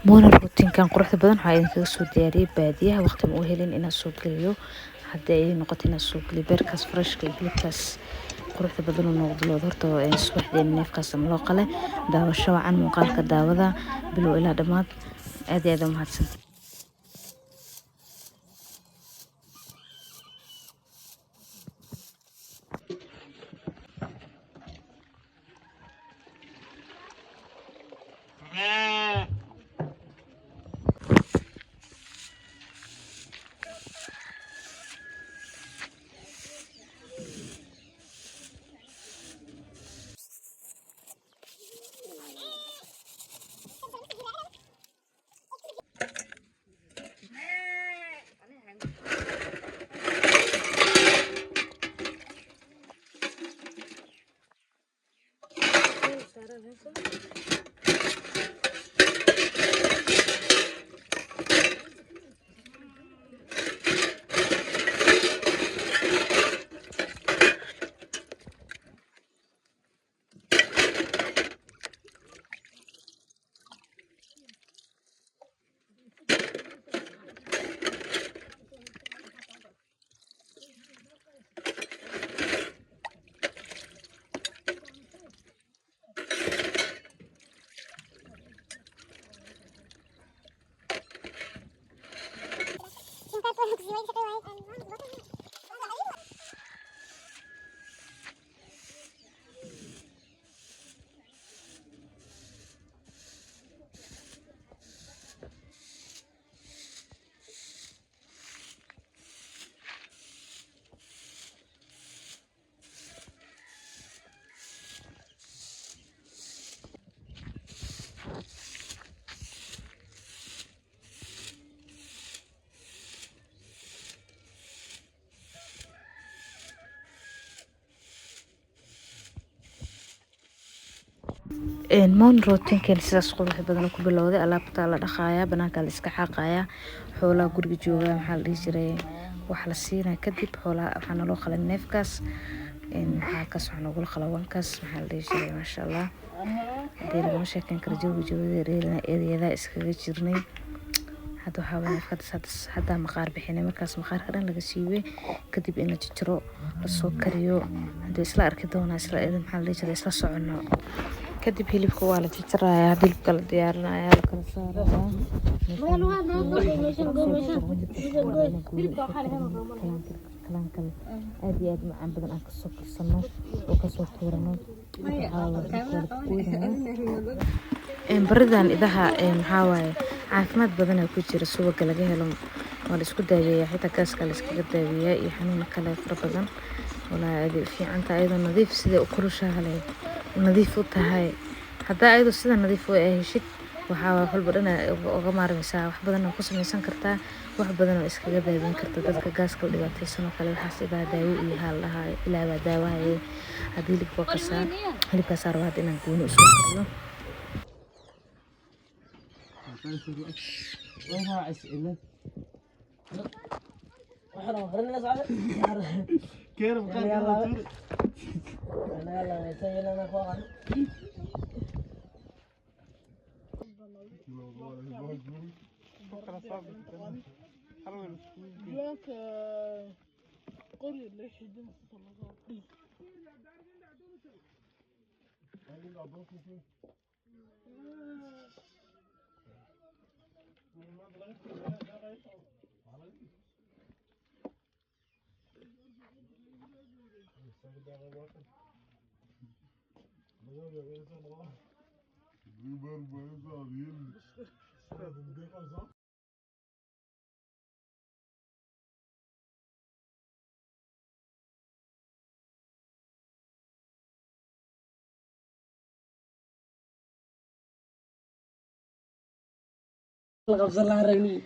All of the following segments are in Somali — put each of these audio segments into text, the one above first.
مونا روتين كان قروحda badan waxaa idinkaga soo diyaariyay baadiyaha waqti ma u helin inaan soo geliyo hadday ay noqoto inaan soo geliyo beerkaas freshka iyo hilibkaas quruxda badan oo noqdo horta subaxdeen neefkaas ama loo qale daawasho wacan muuqaalka daawada bilow ilaa dhamaad aad iyo aad u mahadsan. moon rootinkan sidaas qurux badan ku bilowday alaabta la dhaqaaya banaanka la iska xaqaaya xoolaha guriga jooga maxaa la dhihi jiray wax la siinaa kadib xoolaha waxaa naloo qalay neefkaas maxaa ka soo noqol qalawankaas maxaa la dhihi jiray maasha Allah hadii laga sheekan karo jooga reelna eedayada iskaga jirnay hadda waxa weeye hadda maqaar bixinay markaas maqaarka dhan laga siibay kadib in la jiro la soo kariyo hadda isla arki doonaa isla maxaa la dhihi jiray isla socono kadib hilibka waa la jarjarayaa hilibka la diyaarinayaa la kala saarayaa kalankan aad iyo aad macaan badan aan kasoo karsano oo kasoo tuurano baridan idaha maxaa waaye caafimaad badan ku jira subaga laga helo waa la isku daaweeyaa xitaa gaaska la iskaga daaweeyaa iyo xanuun kale fara badan walaa aad fiican tahay iyadoo nadiif sida u kulushaha leh nadiif u tahay hadda iyadoo sida nadiif u heshid waxaa walba dhan uga maarmaysaa wax badan oo ku samaysan kartaa wax badan oo iskaga daaweyn kartaa dadka gaaska u dhibaataysan oo kale waxaas idaa daawo iyo haal lahaa ilaa baa daawahay hadii hilibka sarwaad inaan gooni u soo kariyo waxaan qarnaa saacad كيرم قال انا لا سينا انا فوق قرية ليش يدين غفظ الله رجلي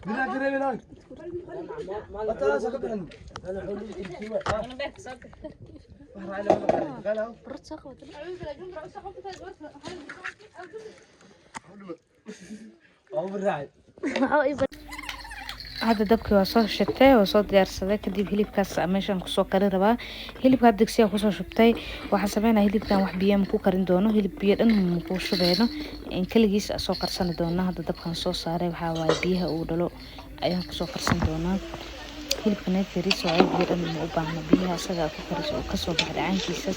بلا جري بلا ما ترى سكت انا حولي الكيوه انا بك سكت على قال اهو برد سخوت او بالراعي هذا دبكي وصو شتاي وصو ديارسده kadib hilibkaas meeshan ku soo kari rabaa hilibka digsiga ku soo shubtay waxa sameynaa hilibkan wax biyo ma ku karin doono hilib biyo dhan ma ku shubeeno in kaligiis soo karsan doona hada dabkan soo saaray waxa waay biyaha uu dhalo ayaan ku soo karsan doonaa hilibka neefkiisa oo biyo dhan u baahan biyaha asaga ku kariso ka soo baxay caankiisa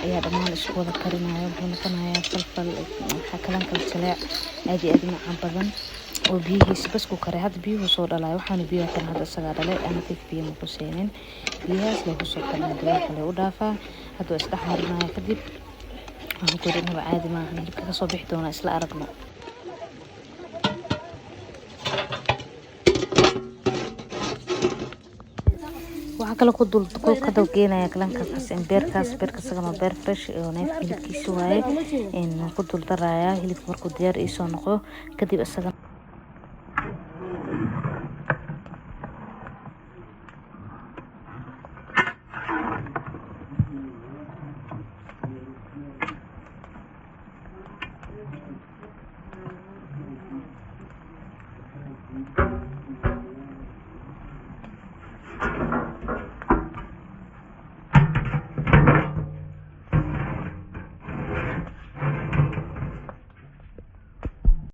ayaa dhamaan isku wada karinayo wuxuu noqonayaa falfal waxa kalan kala jilaac aad iyo aad macaan badan oo biyihiisa bas ku karay hada biyuhu soo dhalay waxaan biyo kan hada isaga dhalay ana tig biyo ma ku seenin biyahaas lagu soo karin dilaa kale u dhaafaa hada isdhex marinayo kadib waxaan ku rinaba caadi ma ahan hilibka ka soo bixi doona isla aragno waxa kale ku dul ka dawgeynaya kalanka qasin beerkaas sagama beer fresh oo neef hilibkiisa waaye in ku dul daraya hilibka markuu diyaar ii soo noqdo kadib isaga